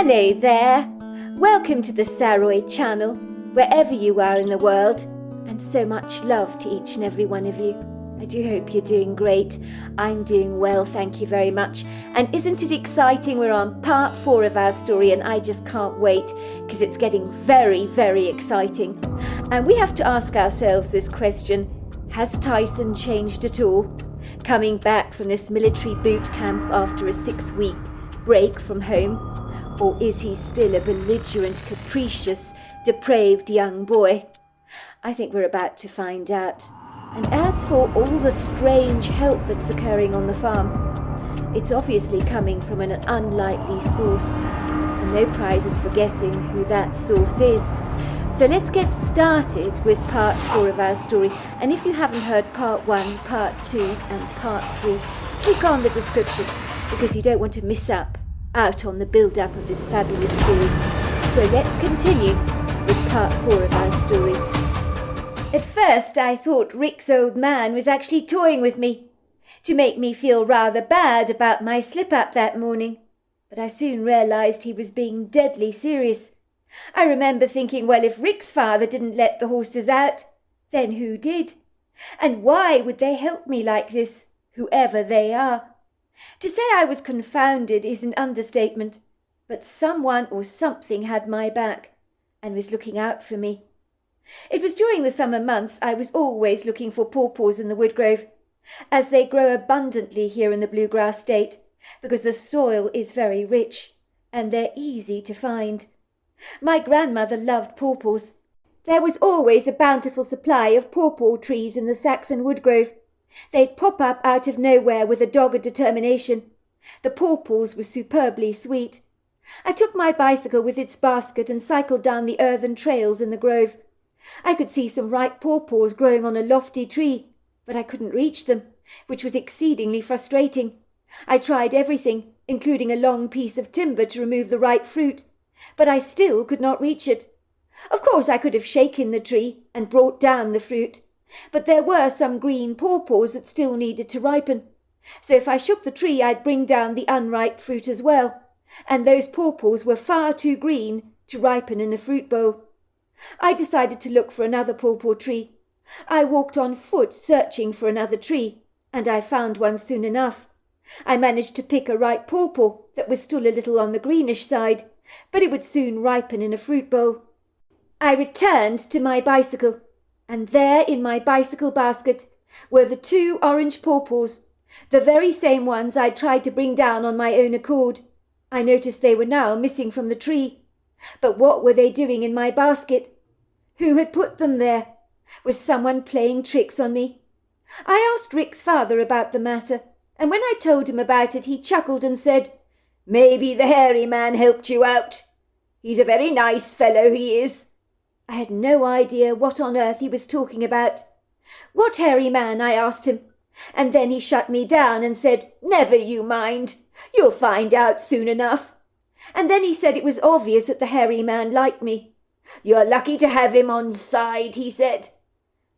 Hello there. Welcome to the Saroy channel, wherever you are in the world, and so much love to each and every one of you. I do hope you're doing great. I'm doing well, thank you very much. And isn't it exciting? We're on part 4 of our story, and I just can't wait because it's getting very, very exciting. And we have to ask ourselves this question: has Tyson changed at all? Coming back from this military boot camp after a 6-week break from home? Or is he still a belligerent, capricious, depraved young boy? I think we're about to find out. And as for all the strange help that's occurring on the farm, it's obviously coming from an unlikely source, and no prizes for guessing who that source is. So let's get started with part 4 of our story. And if you haven't heard part 1, part 2 and part 3, click on the description because you don't want to miss out on the build-up of this fabulous story. So let's continue with part 4 of our story. At first I thought Rick's old man was actually toying with me to make me feel rather bad about my slip-up that morning, but I soon realised he was being deadly serious. I remember thinking, well, if Rick's father didn't let the horses out, then who did? And why would they help me like this, whoever they are? To say I was confounded is an understatement, but someone or something had my back and was looking out for me. It was during the summer months I was always looking for pawpaws in the woodgrove, as they grow abundantly here in the Bluegrass State, because the soil is very rich and they're easy to find. My grandmother loved pawpaws. There was always a bountiful supply of pawpaw trees in the Saxon woodgrove. They'd pop up out of nowhere with a dogged determination. The pawpaws were superbly sweet. I took my bicycle with its basket and cycled down the earthen trails in the grove. I could see some ripe pawpaws growing on a lofty tree, but I couldn't reach them, which was exceedingly frustrating. I tried everything, including a long piece of timber to remove the ripe fruit, but I still could not reach it. Of course I could have shaken the tree and brought down the fruit, but there were some green pawpaws that still needed to ripen. So if I shook the tree, I'd bring down the unripe fruit as well, and those pawpaws were far too green to ripen in a fruit bowl. I decided to look for another pawpaw tree. I walked on foot searching for another tree, and I found one soon enough. I managed to pick a ripe pawpaw that was still a little on the greenish side, but it would soon ripen in a fruit bowl. I returned to my bicycle, and there in my bicycle basket were the 2 orange pawpaws, the very same ones I'd tried to bring down on my own accord. I noticed they were now missing from the tree. But what were they doing in my basket? Who had put them there? Was someone playing tricks on me? I asked Rick's father about the matter, and when I told him about it, he chuckled and said, "Maybe the hairy man helped you out. He's a very nice fellow, he is." I had no idea what on earth he was talking about. "What hairy man?" I asked him, and then he shut me down and said, "Never you mind. You'll find out soon enough." And then he said it was obvious that the hairy man liked me. "You're lucky to have him on side," he said.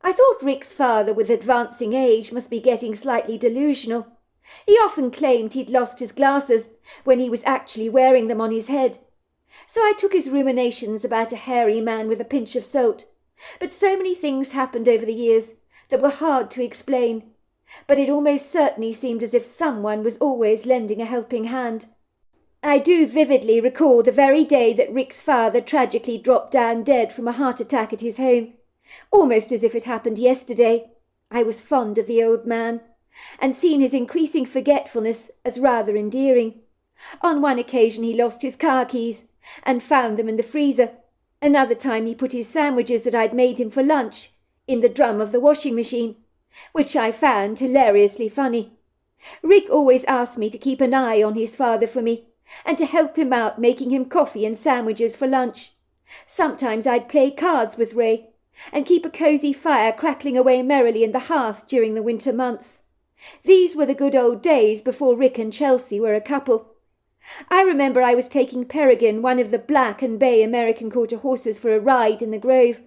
I thought Rick's father, with advancing age, must be getting slightly delusional. He often claimed he'd lost his glasses when he was actually wearing them on his head. So I took his ruminations about a hairy man with a pinch of salt. But so many things happened over the years that were hard to explain. But it almost certainly seemed as if someone was always lending a helping hand. I do vividly recall the very day that Rick's father tragically dropped down dead from a heart attack at his home, almost as if it happened yesterday. I was fond of the old man, and seen his increasing forgetfulness as rather endearing. On one occasion he lost his car keys and found them in the freezer. Another time he put his sandwiches that I'd made him for lunch in the drum of the washing machine, which I found hilariously funny. Rick always asked me to keep an eye on his father for me, and to help him out making him coffee and sandwiches for lunch. Sometimes I'd play cards with Ray, and keep a cosy fire crackling away merrily in the hearth during the winter months. These were the good old days before Rick and Chelsea were a couple. I remember I was taking Peregrine, one of the black and bay American quarter horses, for a ride in the grove.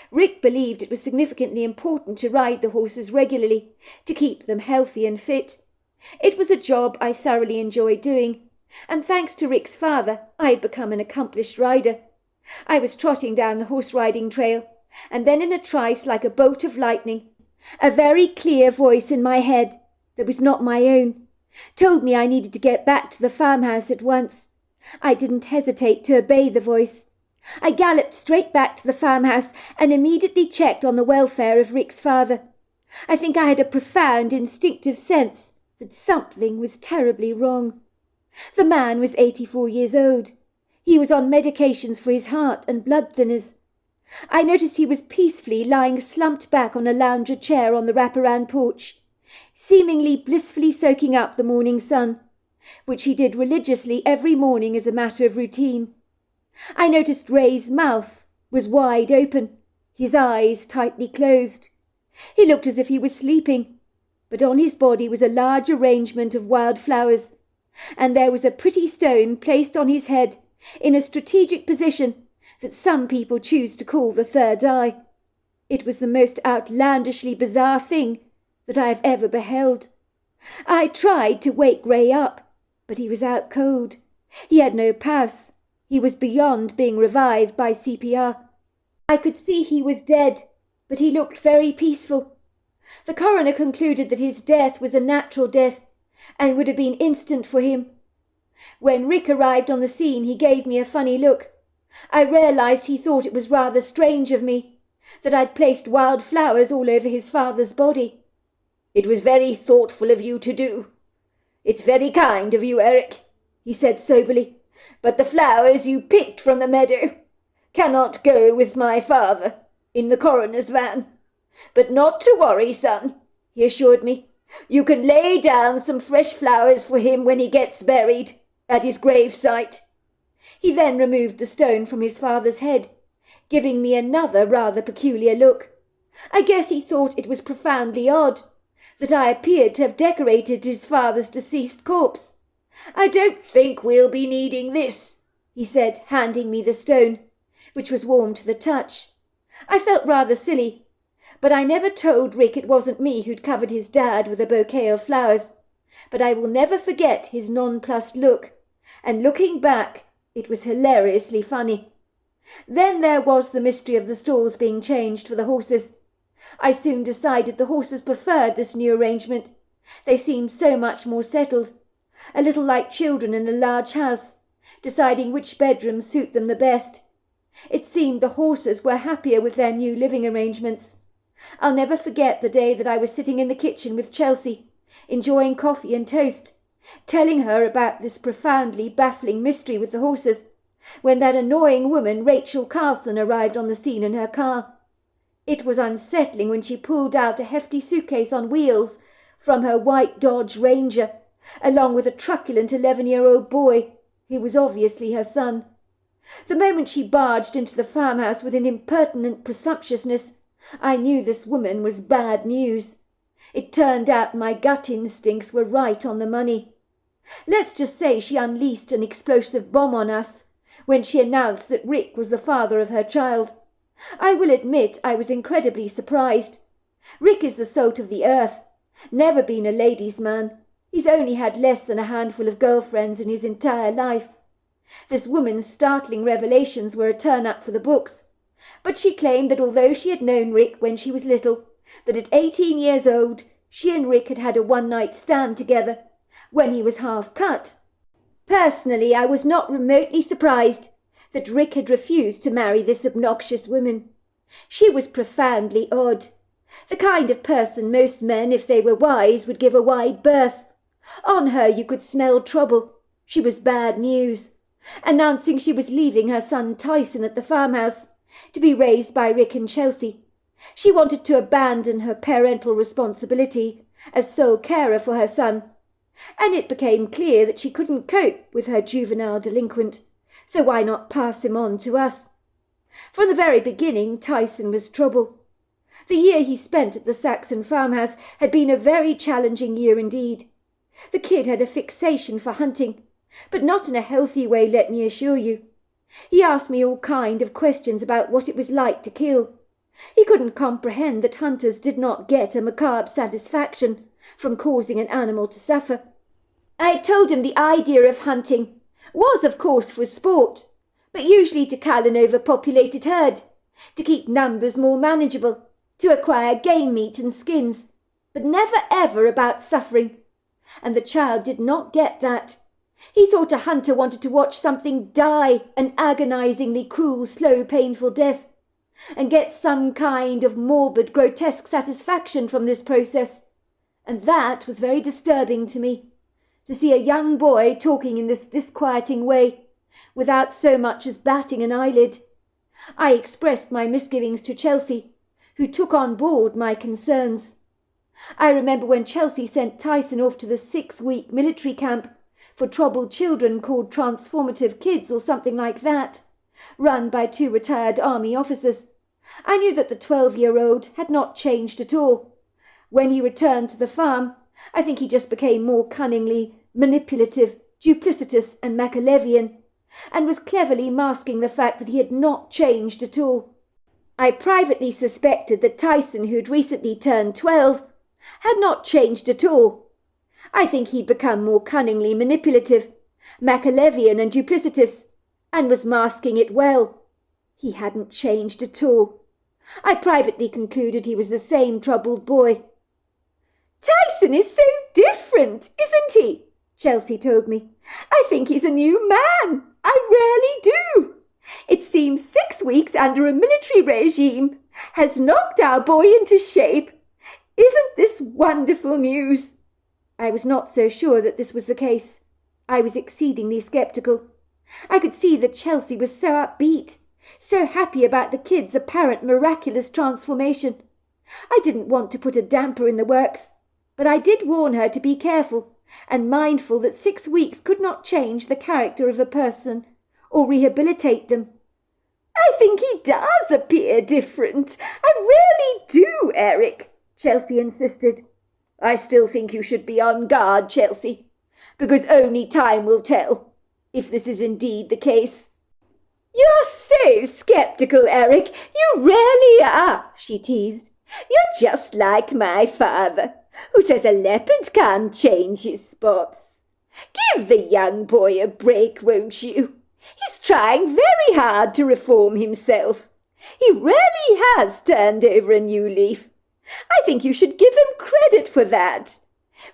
Rick believed it was significantly important to ride the horses regularly, to keep them healthy and fit. It was a job I thoroughly enjoyed doing, and thanks to Rick's father, I had become an accomplished rider. I was trotting down the horse-riding trail, and then in a trice, like a bolt of lightning, a very clear voice in my head, that was not my own, told me I needed to get back to the farmhouse at once. I didn't hesitate to obey the voice. I galloped straight back to the farmhouse and immediately checked on the welfare of Rick's father. I think I had a profound instinctive sense that something was terribly wrong. The man was 84 years old. He was on medications for his heart and blood thinners. I noticed he was peacefully lying slumped back on a lounger chair on the wraparound porch, seemingly blissfully soaking up the morning sun, which he did religiously every morning as a matter of routine. I noticed Ray's mouth was wide open, his eyes tightly closed. He looked as if he was sleeping, but on his body was a large arrangement of wild flowers, and there was a pretty stone placed on his head in a strategic position that some people choose to call the third eye. It was the most outlandishly bizarre thing that I have ever beheld. I tried to wake Ray up, but he was out cold. He had no pulse. He was beyond being revived by CPR. I could see he was dead, but he looked very peaceful. The coroner concluded that his death was a natural death and would have been instant for him. When Rick arrived on the scene, he gave me a funny look. I realized he thought it was rather strange of me, that I'd placed wild flowers all over his father's body. "It was very thoughtful of you to do. It's very kind of you, Eric," he said soberly, "but the flowers you picked from the meadow cannot go with my father in the coroner's van. But not to worry, son," he assured me. "You can lay down some fresh flowers for him when he gets buried at his gravesite." He then removed the stone from his father's head, giving me another rather peculiar look. I guess he thought it was profoundly odd that I appeared to have decorated his father's deceased corpse. "I don't think we'll be needing this," he said, handing me the stone, which was warm to the touch. I felt rather silly, but I never told Rick it wasn't me who'd covered his dad with a bouquet of flowers. But I will never forget his nonplussed look, and looking back, it was hilariously funny. Then there was the mystery of the stalls being changed for the horses. I soon decided the horses preferred this new arrangement. They seemed so much more settled, a little like children in a large house, deciding which bedrooms suit them the best. It seemed the horses were happier with their new living arrangements. I'll never forget the day that I was sitting in the kitchen with Chelsea, enjoying coffee and toast, telling her about this profoundly baffling mystery with the horses, when that annoying woman Rachel Carlson arrived on the scene in her car. It was unsettling when she pulled out a hefty suitcase on wheels from her white Dodge Ranger, along with a truculent 11-year-old boy, who was obviously her son. The moment she barged into the farmhouse with an impertinent presumptuousness, I knew this woman was bad news. It turned out my gut instincts were right on the money. Let's just say she unleashed an explosive bomb on us when she announced that Rick was the father of her child. I will admit I was incredibly surprised. Rick is the salt of the earth, never been a ladies' man. He's only had less than a handful of girlfriends in his entire life. This woman's startling revelations were a turn-up for the books, but she claimed that although she had known Rick when she was little, that at 18 years old she and Rick had had a one-night stand together when he was half cut. Personally, I was not remotely surprised that Rick had refused to marry this obnoxious woman. She was profoundly odd, the kind of person most men, if they were wise, would give a wide berth. On her you could smell trouble. She was bad news, announcing she was leaving her son Tyson at the farmhouse to be raised by Rick and Chelsea. She wanted to abandon her parental responsibility as sole carer for her son, and it became clear that she couldn't cope with her juvenile delinquent, so why not pass him on to us? From the very beginning, Tyson was trouble. The year he spent at the Saxon farmhouse had been a very challenging year indeed. The kid had a fixation for hunting, but not in a healthy way, let me assure you. He asked me all kind of questions about what it was like to kill. He couldn't comprehend that hunters did not get a macabre satisfaction from causing an animal to suffer. I had told him the idea of hunting Was, of course, for sport, but usually to cull an overpopulated herd, to keep numbers more manageable, to acquire game meat and skins, but never ever about suffering. And the child did not get that. He thought a hunter wanted to watch something die an agonizingly cruel, slow, painful death, and get some kind of morbid, grotesque satisfaction from this process. And that was very disturbing to me, to see a young boy talking in this disquieting way, without so much as batting an eyelid. I expressed my misgivings to Chelsea, who took on board my concerns. I remember when Chelsea sent Tyson off to the 6-week military camp for troubled children called Transformative Kids or something like that, run by 2 retired army officers. I knew that the 12-year-old had not changed at all. When he returned to the farm, I think he just became more cunningly manipulative, duplicitous and Machiavellian, and was cleverly masking the fact that he had not changed at all. I privately suspected that Tyson, who had recently turned 12, had not changed at all. I think he'd become more cunningly manipulative, Machiavellian and duplicitous, and was masking it well. He hadn't changed at all. I privately concluded he was the same troubled boy. "Tyson is so different, isn't he?" Chelsea told me. "I think he's a new man. I really do. It seems 6 weeks under a military regime has knocked our boy into shape. Isn't this wonderful news?" I was not so sure that this was the case. I was exceedingly sceptical. I could see that Chelsea was so upbeat, so happy about the kid's apparent miraculous transformation. I didn't want to put a damper in the works, but I did warn her to be careful and mindful that 6 weeks could not change the character of a person or rehabilitate them. "I think he does appear different. I really do, Eric," Chelsea insisted. "I still think you should be on guard, Chelsea, because only time will tell if this is indeed the case." "You're so sceptical, Eric. You really are," she teased. "You're just like my father, who says a leopard can't change his spots. Give the young boy a break, won't you? He's trying very hard to reform himself. He really has turned over a new leaf. I think you should give him credit for that.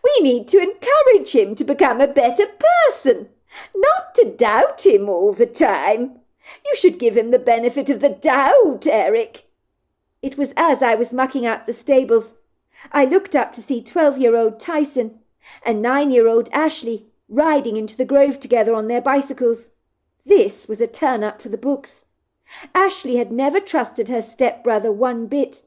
We need to encourage him to become a better person, not to doubt him all the time. You should give him the benefit of the doubt, Eric." It was as I was mucking out the stables. I looked up to see 12-year-old Tyson and 9-year-old Ashley riding into the grove together on their bicycles. This was a turn-up for the books. Ashley had never trusted her stepbrother one bit,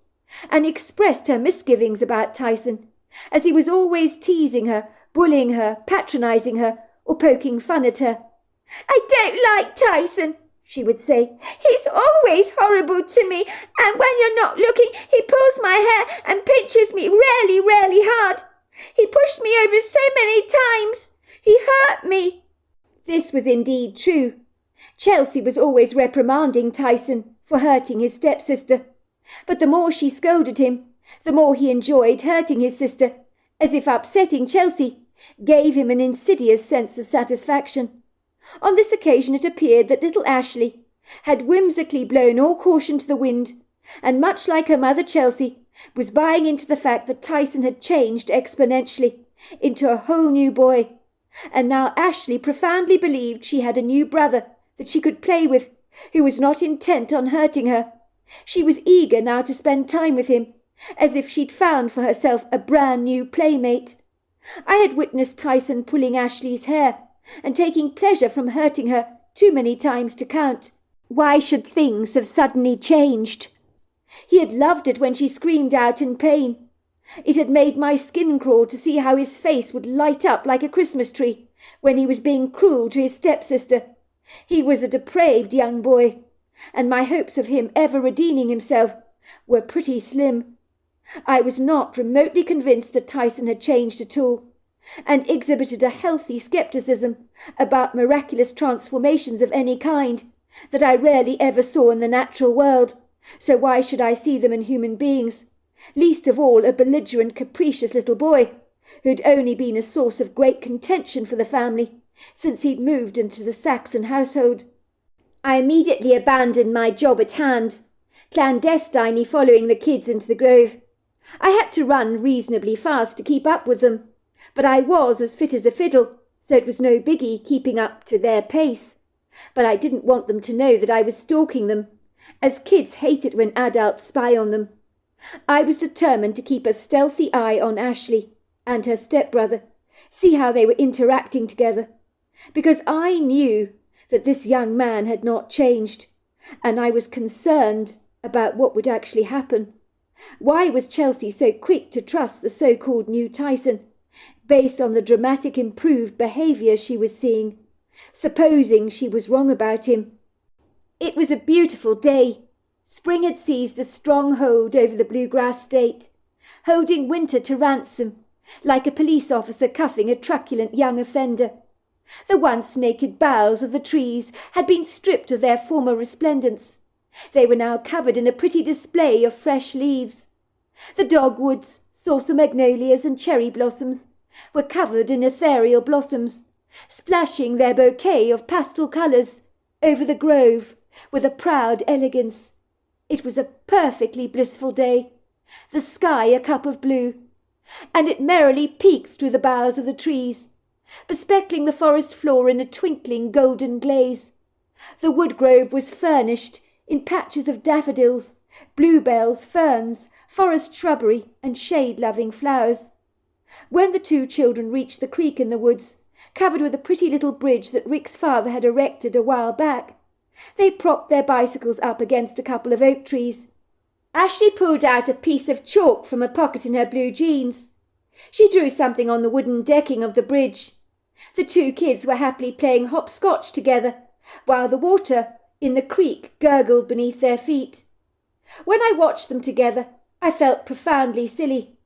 and expressed her misgivings about Tyson, as he was always teasing her, bullying her, patronizing her, or poking fun at her. "I don't like Tyson," she would say. "He's always horrible to me, and when you're not looking, he pulls my hair and pinches me really, really hard. He pushed me over so many times. He hurt me." This was indeed true. Chelsea was always reprimanding Tyson for hurting his stepsister, but the more she scolded him, the more he enjoyed hurting his sister, as if upsetting Chelsea gave him an insidious sense of satisfaction. On this occasion it appeared that little Ashley had whimsically blown all caution to the wind, and much like her mother Chelsea, was buying into the fact that Tyson had changed exponentially into a whole new boy. And now Ashley profoundly believed she had a new brother that she could play with, who was not intent on hurting her. She was eager now to spend time with him, as if she'd found for herself a brand new playmate. I had witnessed Tyson pulling Ashley's hair and taking pleasure from hurting her too many times to count. Why should things have suddenly changed? He had loved it when she screamed out in pain. It had made my skin crawl to see how his face would light up like a Christmas tree when he was being cruel to his stepsister. He was a depraved young boy, and my hopes of him ever redeeming himself were pretty slim. I was not remotely convinced that Tyson had changed at all, and exhibited a healthy scepticism about miraculous transformations of any kind that I rarely ever saw in the natural world, so why should I see them in human beings, least of all a belligerent, capricious little boy, who'd only been a source of great contention for the family since he'd moved into the Saxon household. I immediately abandoned my job at hand, clandestinely following the kids into the grove. I had to run reasonably fast to keep up with them, but I was as fit as a fiddle, so it was no biggie keeping up to their pace. But I didn't want them to know that I was stalking them, as kids hate it when adults spy on them. I was determined to keep a stealthy eye on Ashley and her stepbrother, see how they were interacting together, because I knew that this young man had not changed, and I was concerned about what would actually happen. Why was Chelsea so quick to trust the so-called new Tyson, based on the dramatic improved behaviour she was seeing, supposing she was wrong about him? It was a beautiful day. Spring had seized a strong hold over the bluegrass state, holding winter to ransom, like a police officer cuffing a truculent young offender. The once naked boughs of the trees had been stripped of their former resplendence. They were now covered in a pretty display of fresh leaves. The dogwoods, saucer magnolias and cherry blossoms were covered in ethereal blossoms, splashing their bouquet of pastel colours over the grove with a proud elegance. It was a perfectly blissful day, the sky a cup of blue, and it merrily peeked through the boughs of the trees, bespeckling the forest floor in a twinkling golden glaze. The wood grove was furnished in patches of daffodils, bluebells, ferns, forest shrubbery, and shade-loving flowers. When the two children reached the creek in the woods, covered with a pretty little bridge that Rick's father had erected a while back, they propped their bicycles up against a couple of oak trees. Ashley pulled out a piece of chalk from a pocket in her blue jeans. She drew something on the wooden decking of the bridge. The two kids were happily playing hopscotch together, while the water in the creek gurgled beneath their feet. When I watched them together, I felt profoundly silly.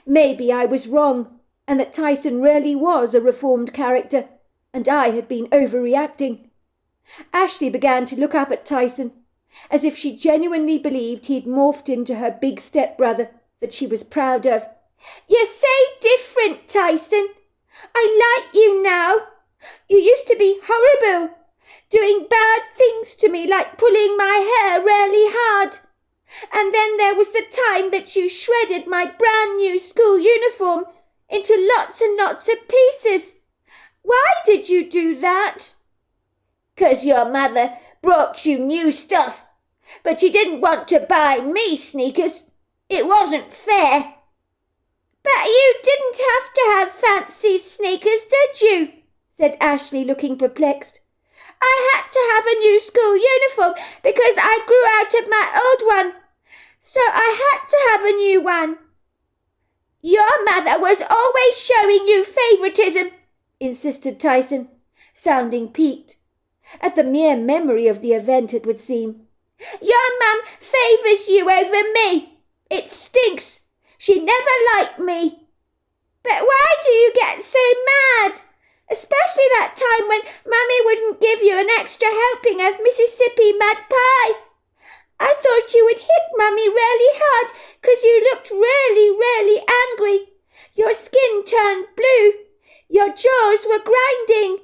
Maybe I was wrong, and that Tyson really was a reformed character, and I had been overreacting. Ashley began to look up at Tyson, as if she genuinely believed he'd morphed into her big stepbrother that she was proud of. "You're so different, Tyson. I like you now. You used to be horrible, doing bad things to me like pulling my hair really hard. And then there was the time that you shredded my brand new school uniform into lots and lots of pieces. Why did you do that?" "'Cause your mother brought you new stuff, but you didn't want to buy me sneakers. It wasn't fair." "But you didn't have to have fancy sneakers, did you?" said Ashley, looking perplexed. "I had to have a new school uniform because I grew out of my old one, so I had to have a new one." "Your mother was always showing you favouritism," insisted Tyson, sounding piqued at the mere memory of the event, it would seem. "Your mum favours you over me. It stinks. She never liked me." "But why do you get so mad? Especially that time when Mummy wouldn't give you an extra helping of Mississippi mud pie. I thought you would hit Mummy really hard 'cause you looked really, really angry. Your skin turned blue. Your jaws were grinding."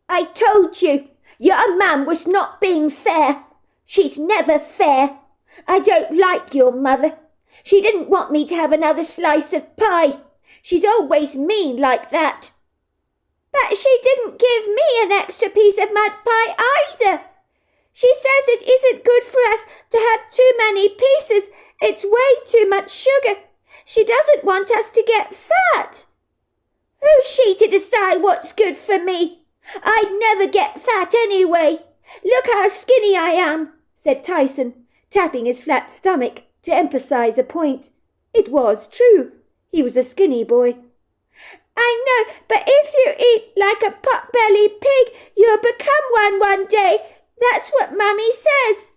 "I told you, your mum was not being fair. She's never fair. I don't like your mother. She didn't want me to have another slice of pie. She's always mean like that." "But she didn't give me an extra piece of mud pie either. She says it isn't good for us to have too many pieces. It's way too much sugar. She doesn't want us to get fat." "Who's she to decide what's good for me? I'd never get fat anyway. Look how skinny I am," said Tyson, tapping his flat stomach to emphasize a point. It was true. He was a skinny boy. "I know, but if you eat like a pot-bellied pig, you'll become one day. That's what Mummy says."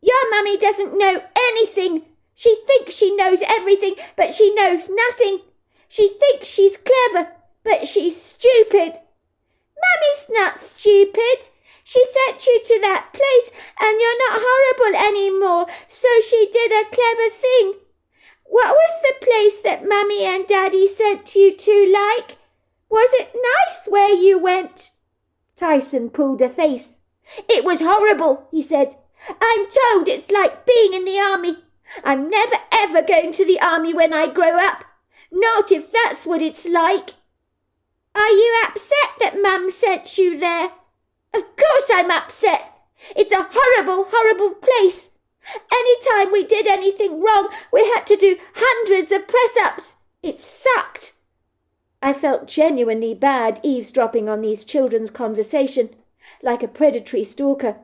"Your Mummy doesn't know anything. She thinks she knows everything, but she knows nothing. She thinks she's clever, but she's stupid." "Mummy's not stupid. She sent you to that place and you're not horrible anymore, so she did a clever thing. What was the place that Mummy and Daddy sent you to like? Was it nice where you went? Tyson pulled a face. It was horrible, he said. I'm told it's like being in the army. I'm never ever going to the army when I grow up. Not if that's what it's like. Are you upset that Mum sent you there? Of course I'm upset. It's a horrible, horrible place. Any time we did anything wrong, we had to do hundreds of press-ups. It sucked. I felt genuinely bad eavesdropping on these children's conversation, like a predatory stalker.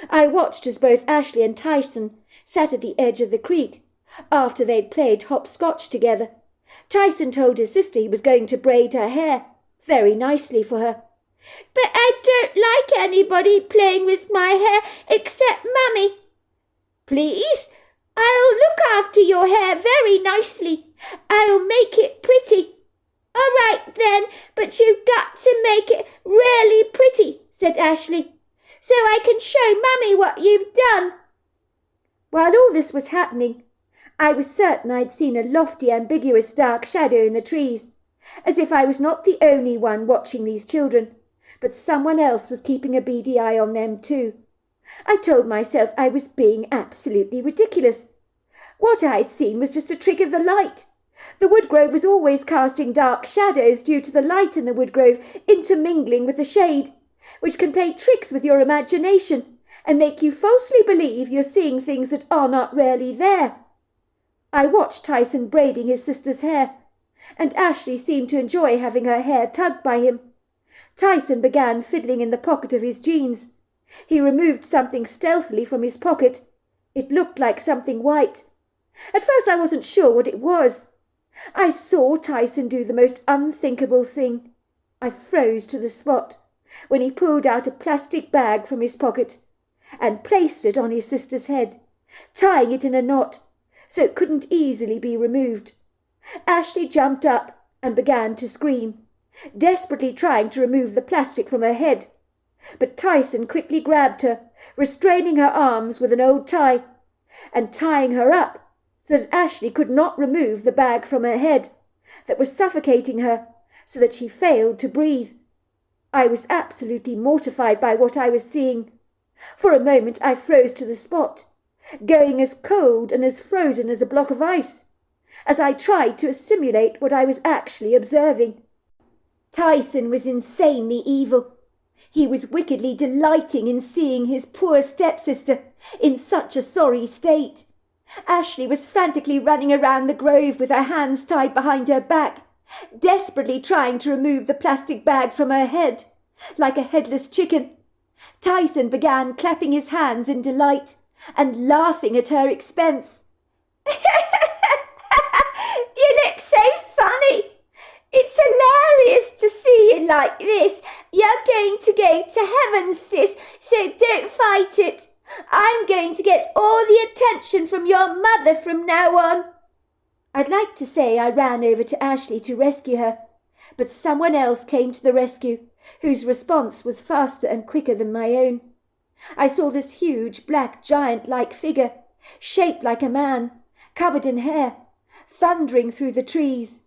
I watched as both Ashley and Tyson sat at the edge of the creek after they'd played hopscotch together. Tyson told his sister he was going to braid her hair, very nicely for her. But I don't like anybody playing with my hair except Mummy. Please, I'll look after your hair very nicely. I'll make it pretty. All right then, but you've got to make it really pretty, said Ashley, so I can show Mummy what you've done. While all this was happening, I was certain I'd seen a lofty, ambiguous dark shadow in the trees, as if I was not the only one watching these children, but someone else was keeping a beady eye on them too. I told myself I was being absolutely ridiculous. What I'd seen was just a trick of the light. The woodgrove was always casting dark shadows due to the light in the woodgrove intermingling with the shade, which can play tricks with your imagination and make you falsely believe you're seeing things that are not really there. I watched Tyson braiding his sister's hair, and Ashley seemed to enjoy having her hair tugged by him. Tyson began fiddling in the pocket of his jeans. He removed something stealthily from his pocket. It looked like something white. At first I wasn't sure what it was. I saw Tyson do the most unthinkable thing. I froze to the spot when he pulled out a plastic bag from his pocket and placed it on his sister's head, tying it in a knot so it couldn't easily be removed. Ashley jumped up and began to scream, desperately trying to remove the plastic from her head. But Tyson quickly grabbed her, restraining her arms with an old tie, and tying her up so that Ashley could not remove the bag from her head that was suffocating her so that she failed to breathe. I was absolutely mortified by what I was seeing. For a moment I froze to the spot, going as cold and as frozen as a block of ice, as I tried to assimilate what I was actually observing. Tyson was insanely evil. He was wickedly delighting in seeing his poor stepsister in such a sorry state. Ashley was frantically running around the grove with her hands tied behind her back, desperately trying to remove the plastic bag from her head, like a headless chicken. Tyson began clapping his hands in delight and laughing at her expense. You look so funny. It's hilarious to see you like this. You're going to go to heaven, sis, so don't fight it. I'm going to get all the attention from your mother from now on. I'd like to say I ran over to Ashley to rescue her, but someone else came to the rescue, whose response was faster and quicker than my own. I saw this huge, black, giant-like figure, shaped like a man, covered in hair, thundering through the trees.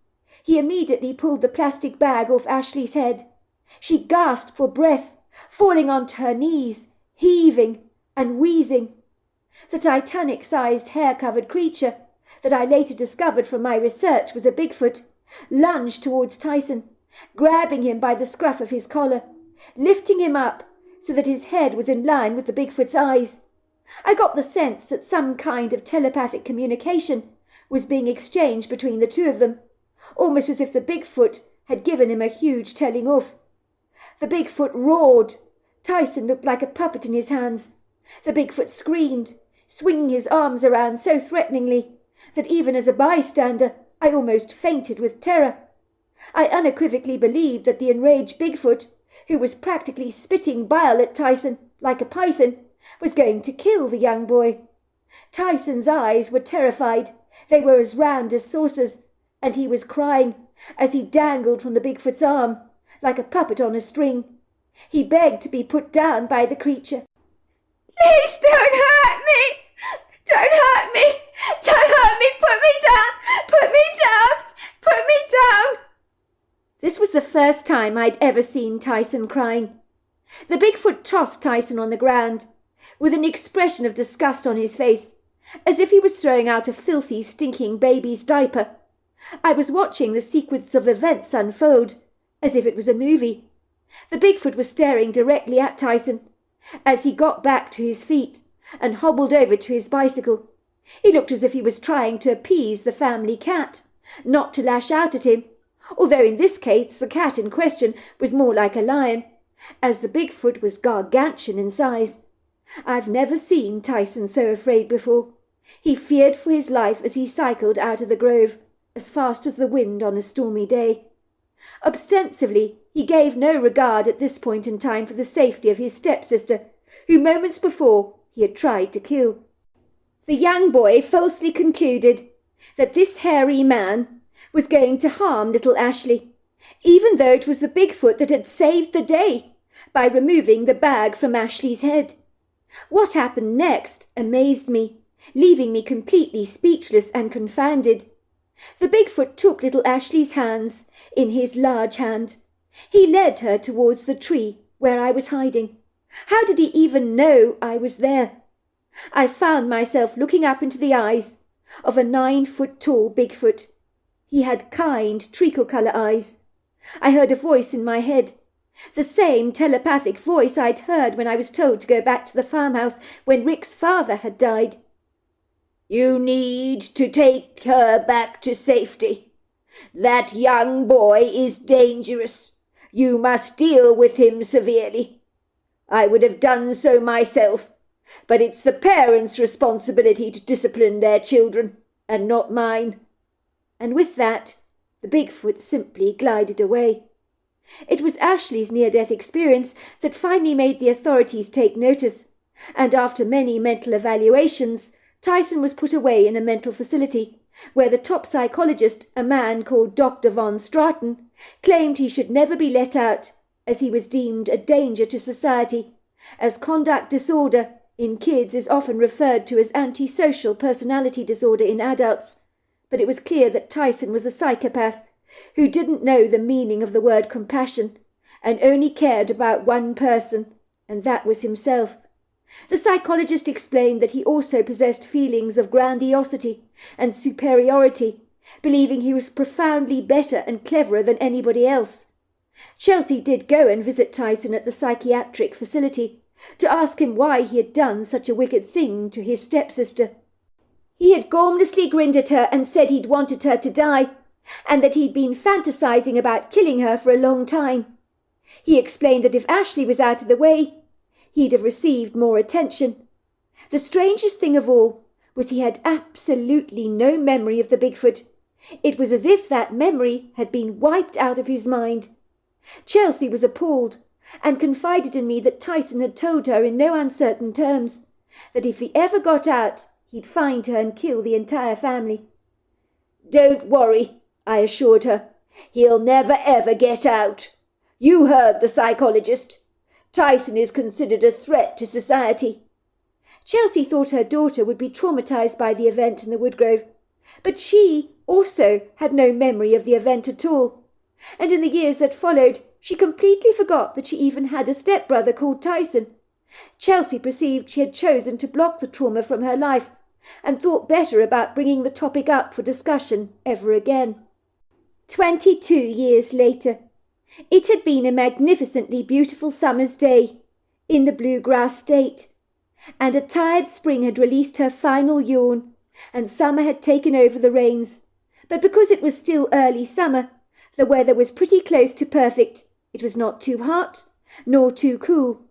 He immediately pulled the plastic bag off Ashley's head. She gasped for breath, falling onto her knees, heaving and wheezing. The Titanic-sized, hair-covered creature that I later discovered from my research was a Bigfoot, lunged towards Tyson, grabbing him by the scruff of his collar, lifting him up so that his head was in line with the Bigfoot's eyes. I got the sense that some kind of telepathic communication was being exchanged between the two of them, almost as if the Bigfoot had given him a huge telling off. The Bigfoot roared. Tyson looked like a puppet in his hands. The Bigfoot screamed, swinging his arms around so threateningly that even as a bystander I almost fainted with terror. I unequivocally believed that the enraged Bigfoot, who was practically spitting bile at Tyson like a python, was going to kill the young boy. Tyson's eyes were terrified. They were as round as saucers, and he was crying as he dangled from the Bigfoot's arm like a puppet on a string. He begged to be put down by the creature. "Please don't hurt me! Don't hurt me! Don't hurt me! Put me down! Put me down! Put me down!" This was the first time I'd ever seen Tyson crying. The Bigfoot tossed Tyson on the ground, with an expression of disgust on his face, as if he was throwing out a filthy, stinking baby's diaper. I was watching the sequence of events unfold, as if it was a movie. The Bigfoot was staring directly at Tyson, as he got back to his feet and hobbled over to his bicycle. He looked as if he was trying to appease the family cat, not to lash out at him, although in this case the cat in question was more like a lion, as the Bigfoot was gargantuan in size. I've never seen Tyson so afraid before. He feared for his life as he cycled out of the grove, as fast as the wind on a stormy day. Ostensibly, he gave no regard at this point in time for the safety of his stepsister, who moments before he had tried to kill. The young boy falsely concluded that this hairy man was going to harm little Ashley, even though it was the Bigfoot that had saved the day by removing the bag from Ashley's head. What happened next amazed me, leaving me completely speechless and confounded. The Bigfoot took little Ashley's hands in his large hand. He led her towards the tree where I was hiding. How did he even know I was there? I found myself looking up into the eyes of a 9-foot-tall Bigfoot. He had kind, treacle-colour eyes. I heard a voice in my head, the same telepathic voice I'd heard when I was told to go back to the farmhouse when Rick's father had died. "You need to take her back to safety. That young boy is dangerous. You must deal with him severely. I would have done so myself, but it's the parents' responsibility to discipline their children, and not mine." And with that, the Bigfoot simply glided away. It was Ashley's near-death experience that finally made the authorities take notice, and after many mental evaluations, Tyson was put away in a mental facility, where the top psychologist, a man called Dr. von Straten, claimed he should never be let out, as he was deemed a danger to society, as conduct disorder in kids is often referred to as antisocial personality disorder in adults. But it was clear that Tyson was a psychopath who didn't know the meaning of the word compassion and only cared about one person, and that was himself. The psychologist explained that he also possessed feelings of grandiosity and superiority, believing he was profoundly better and cleverer than anybody else. Chelsea did go and visit Tyson at the psychiatric facility to ask him why he had done such a wicked thing to his stepsister. He had gormlessly grinned at her and said he'd wanted her to die, and that he'd been fantasizing about killing her for a long time. He explained that if Ashley was out of the way, he'd have received more attention. The strangest thing of all was he had absolutely no memory of the Bigfoot. It was as if that memory had been wiped out of his mind. Chelsea was appalled, and confided in me that Tyson had told her in no uncertain terms that if he ever got out, he'd find her and kill the entire family. "Don't worry," I assured her. "He'll never ever get out. You heard the psychologist. Tyson is considered a threat to society." Chelsea thought her daughter would be traumatized by the event in the woodgrove, but she also had no memory of the event at all, and in the years that followed she completely forgot that she even had a stepbrother called Tyson. Chelsea perceived she had chosen to block the trauma from her life, and thought better about bringing the topic up for discussion ever again. 22 years later, it had been a magnificently beautiful summer's day in the Bluegrass State, and a tired spring had released her final yawn, and summer had taken over the reins. But because it was still early summer, the weather was pretty close to perfect. It was not too hot, nor too cool.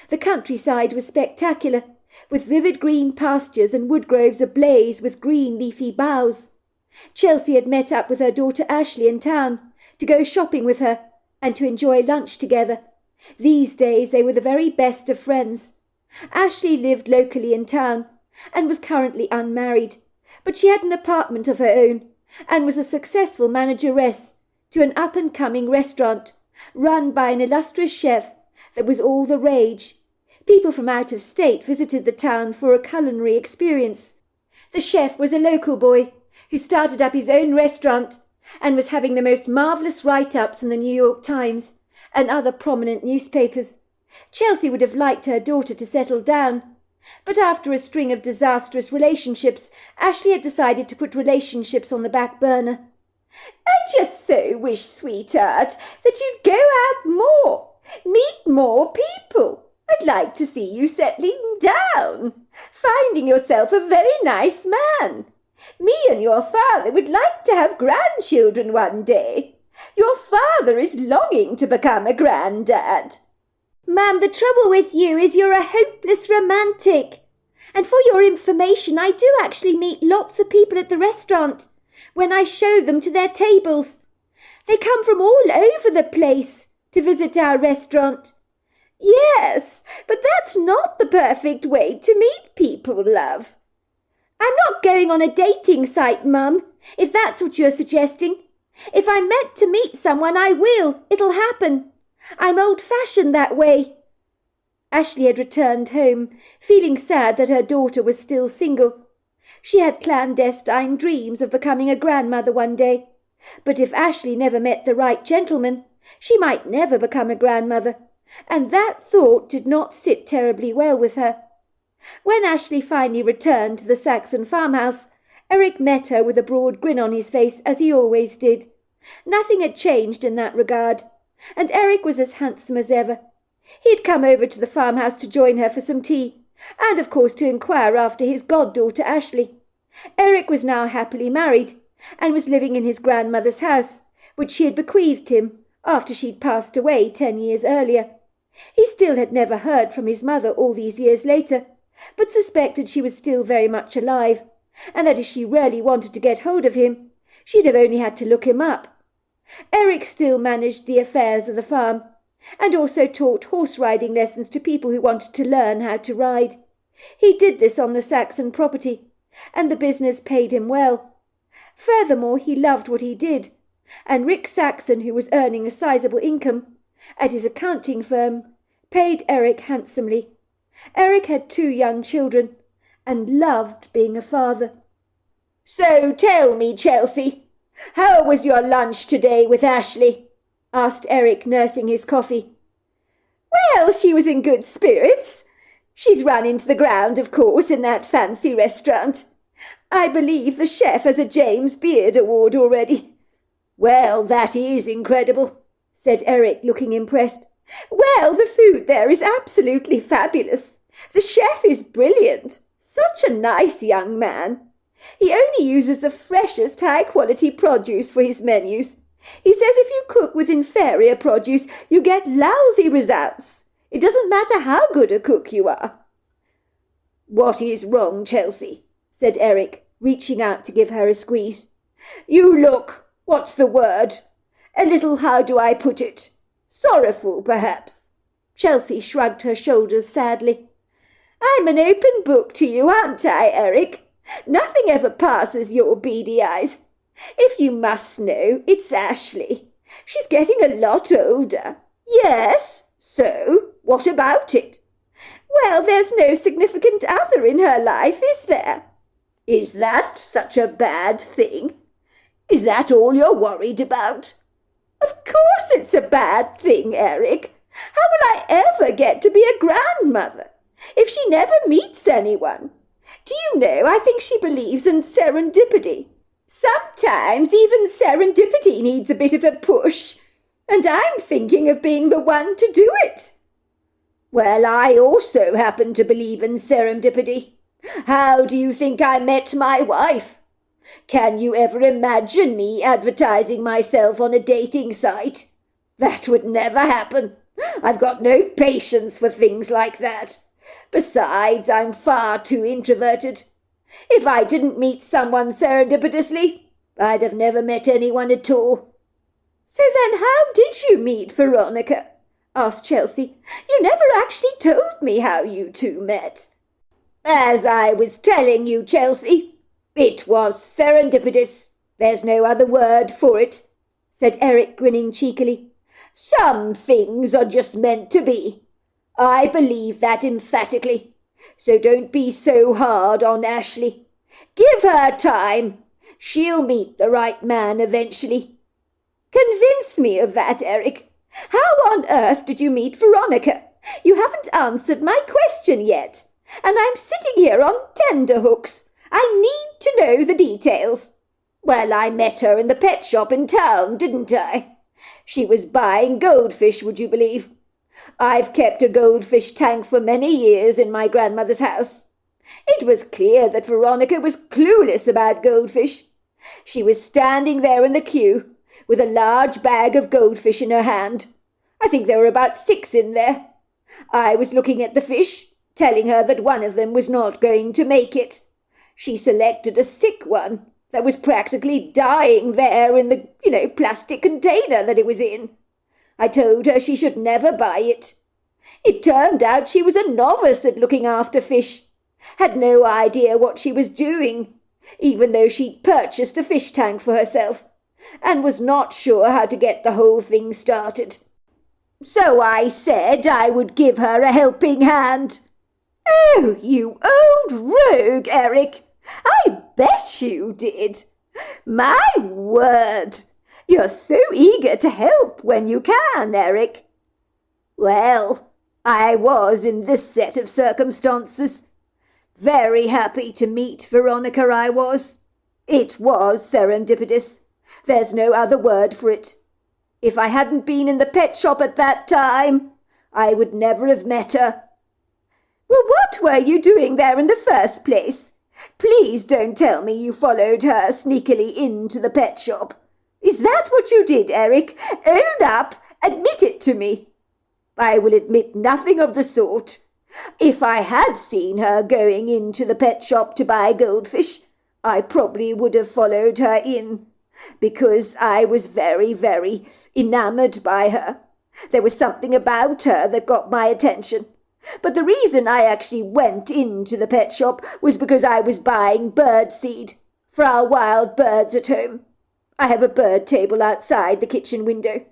The countryside was spectacular, with vivid green pastures and woodgroves ablaze with green leafy boughs. Chelsea had met up with her daughter Ashley in town to go shopping with her and to enjoy lunch together. These days they were the very best of friends. Ashley lived locally in town and was currently unmarried, but she had an apartment of her own and was a successful manageress to an up-and-coming restaurant run by an illustrious chef that was all the rage. People from out of state visited the town for a culinary experience. The chef was a local boy who started up his own restaurant and was having the most marvellous write-ups in the New York Times and other prominent newspapers. Chelsea would have liked her daughter to settle down, but after a string of disastrous relationships, Ashley had decided to put relationships on the back burner. "I just so wish, sweetheart, that you'd go out more, meet more people. I'd like to see you settling down, finding yourself a very nice man. Me and your father would like to have grandchildren one day. Your father is longing to become a granddad." "Ma'am, the trouble with you is you're a hopeless romantic. And for your information, I do actually meet lots of people at the restaurant when I show them to their tables. They come from all over the place to visit our restaurant." "Yes, but that's not the perfect way to meet people, love." "I'm not going on a dating site, Mum, if that's what you're suggesting. If I'm meant to meet someone, I will. It'll happen. I'm old-fashioned that way." Ashley had returned home, feeling sad that her daughter was still single. She had clandestine dreams of becoming a grandmother one day. But if Ashley never met the right gentleman, she might never become a grandmother, and that thought did not sit terribly well with her. When Ashley finally returned to the Saxon farmhouse, Eric met her with a broad grin on his face, as he always did. Nothing had changed in that regard, and Eric was as handsome as ever. He had come over to the farmhouse to join her for some tea, and of course to inquire after his goddaughter Ashley. Eric was now happily married, and was living in his grandmother's house, which she had bequeathed him after she'd passed away 10 years earlier. He still had never heard from his mother all these years later, but suspected she was still very much alive, and that if she really wanted to get hold of him, she'd have only had to look him up. Eric still managed the affairs of the farm, and also taught horse-riding lessons to people who wanted to learn how to ride. He did this on the Saxon property, and the business paid him well. Furthermore, he loved what he did, and Rick Saxon, who was earning a sizable income at his accounting firm, paid Eric handsomely. Eric had 2 young children, and loved being a father. "So tell me, Chelsea, how was your lunch today with Ashley?" asked Eric, nursing his coffee. "Well, she was in good spirits. She's run into the ground, of course, in that fancy restaurant. I believe the chef has a James Beard Award already." "Well, that is incredible," said Eric, looking impressed. "Well, the food there is absolutely fabulous. The chef is brilliant. Such a nice young man. He only uses the freshest high-quality produce for his menus. He says if you cook with inferior produce, you get lousy results. It doesn't matter how good a cook you are." "What is wrong, Chelsea?" said Eric, reaching out to give her a squeeze. "You look, what's the word? A little, how do I put it? Sorrowful, perhaps." Chelsea shrugged her shoulders sadly. "I'm an open book to you, aren't I, Eric? Nothing ever passes your beady eyes. If you must know, it's Ashley. She's getting a lot older." "Yes, so what about it?" "Well, there's no significant other in her life, is there?" "Is that such a bad thing? Is that all you're worried about?" "Of course it's a bad thing, Eric. How will I ever get to be a grandmother if she never meets anyone? Do you know, I think she believes in serendipity. Sometimes even serendipity needs a bit of a push, and I'm thinking of being the one to do it." "Well, I also happen to believe in serendipity. How do you think I met my wife? Can you ever imagine me advertising myself on a dating site? That would never happen. I've got no patience for things like that. Besides, I'm far too introverted. If I didn't meet someone serendipitously, I'd have never met anyone at all." "So then how did you meet Veronica?" asked Chelsea. "You never actually told me how you two met." "As I was telling you, Chelsea, it was serendipitous. There's no other word for it," said Eric, grinning cheekily. "Some things are just meant to be. I believe that emphatically. So don't be so hard on Ashley. Give her time. She'll meet the right man eventually. Convince me of that, Eric. How on earth did you meet Veronica? You haven't answered my question yet, and I'm sitting here on tenterhooks. I need to know the details. Well, I met her in the pet shop in town, didn't I? She was buying goldfish, would you believe? I've kept a goldfish tank for many years in my grandmother's house. It was clear that Veronica was clueless about goldfish. She was standing there in the queue, with a large bag of goldfish in her hand. I think there were about 6 in there. I was looking at the fish, telling her that one of them was not going to make it. She selected a sick one that was practically dying there in the, plastic container that it was in. I told her she should never buy it. It turned out she was a novice at looking after fish, had no idea what she was doing, even though she'd purchased a fish tank for herself, and was not sure how to get the whole thing started. So I said I would give her a helping hand. Oh, you old rogue, Eric! I bet you did. My word! You're so eager to help when you can, Eric. Well, I was in this set of circumstances. Very happy to meet Veronica, I was. It was serendipitous. There's no other word for it. If I hadn't been in the pet shop at that time, I would never have met her. Well, what were you doing there in the first place? Please don't tell me you followed her sneakily into the pet shop. Is that what you did, Eric? Own up! Admit it to me. I will admit nothing of the sort. If I had seen her going into the pet shop to buy goldfish, I probably would have followed her in, because I was very, very enamoured by her. There was something about her that got my attention. But the reason I actually went into the pet shop was because I was buying bird seed for our wild birds at home. I have a bird table outside the kitchen window.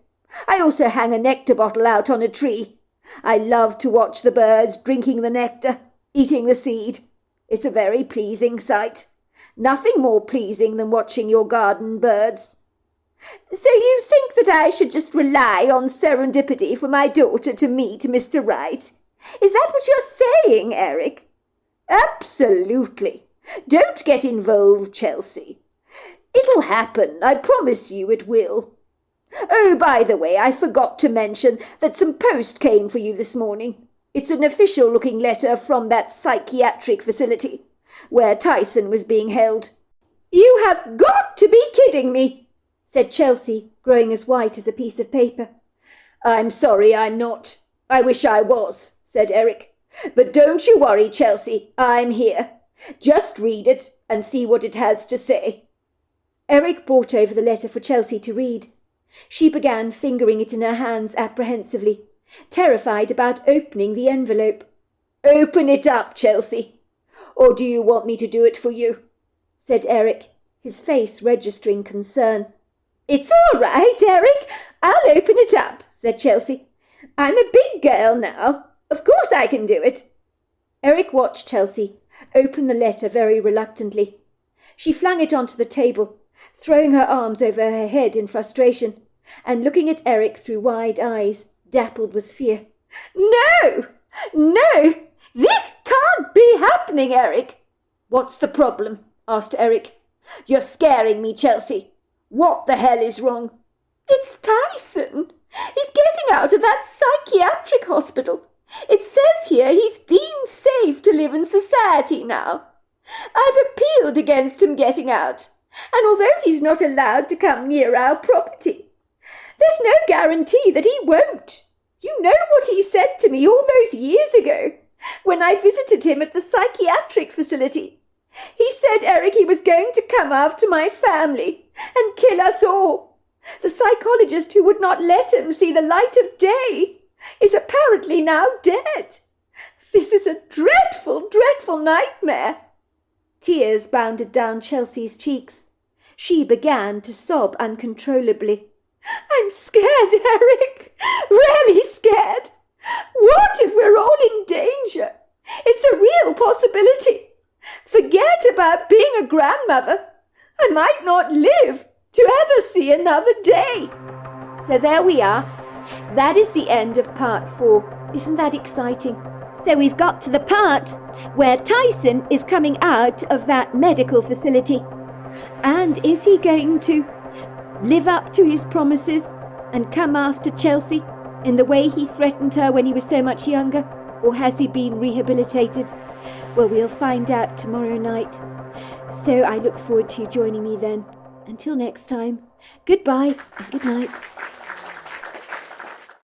I also hang a nectar bottle out on a tree. I love to watch the birds drinking the nectar, eating the seed. It's a very pleasing sight. Nothing more pleasing than watching your garden birds. So you think that I should just rely on serendipity for my daughter to meet Mr. Right? Is that what you're saying, Eric? Absolutely. Don't get involved, Chelsea. It'll happen, I promise you it will. Oh, by the way, I forgot to mention that some post came for you this morning. It's an official-looking letter from that psychiatric facility, where Tyson was being held. You have got to be kidding me, said Chelsea, growing as white as a piece of paper. I'm sorry, I'm not. I wish I was, said Eric. But don't you worry, Chelsea, I'm here. Just read it and see what it has to say. Eric brought over the letter for Chelsea to read. She began fingering it in her hands apprehensively, terrified about opening the envelope. Open it up, Chelsea. Or do you want me to do it for you? Said Eric, his face registering concern. It's all right, Eric. I'll open it up, said Chelsea. I'm a big girl now. Of course I can do it. Eric watched Chelsea open the letter very reluctantly. She flung it onto the table, throwing her arms over her head in frustration, and looking at Eric through wide eyes, dappled with fear. No! No! This can't be happening, Eric! What's the problem? Asked Eric. You're scaring me, Chelsea. What the hell is wrong? It's Tyson. He's getting out of that psychiatric hospital. It says here he's deemed safe to live in society now. I've appealed against him getting out, and although he's not allowed to come near our property, there's no guarantee that he won't. You know what he said to me all those years ago, when I visited him at the psychiatric facility. He said, Eric, he was going to come after my family and kill us all. The psychologist who would not let him see the light of day is apparently now dead. This is a dreadful, dreadful nightmare. Tears bounded down Chelsea's cheeks. She began to sob uncontrollably. I'm scared, Eric. Really scared. What if we're all in danger? It's a real possibility. Forget about being a grandmother. I might not live to ever see another day. So there we are. That is the end of part 4. Isn't that exciting? So we've got to the part where Tyson is coming out of that medical facility. And is he going to live up to his promises and come after Chelsea in the way he threatened her when he was so much younger? Or has he been rehabilitated? Well, we'll find out tomorrow night. So I look forward to you joining me then. Until next time, goodbye and good night.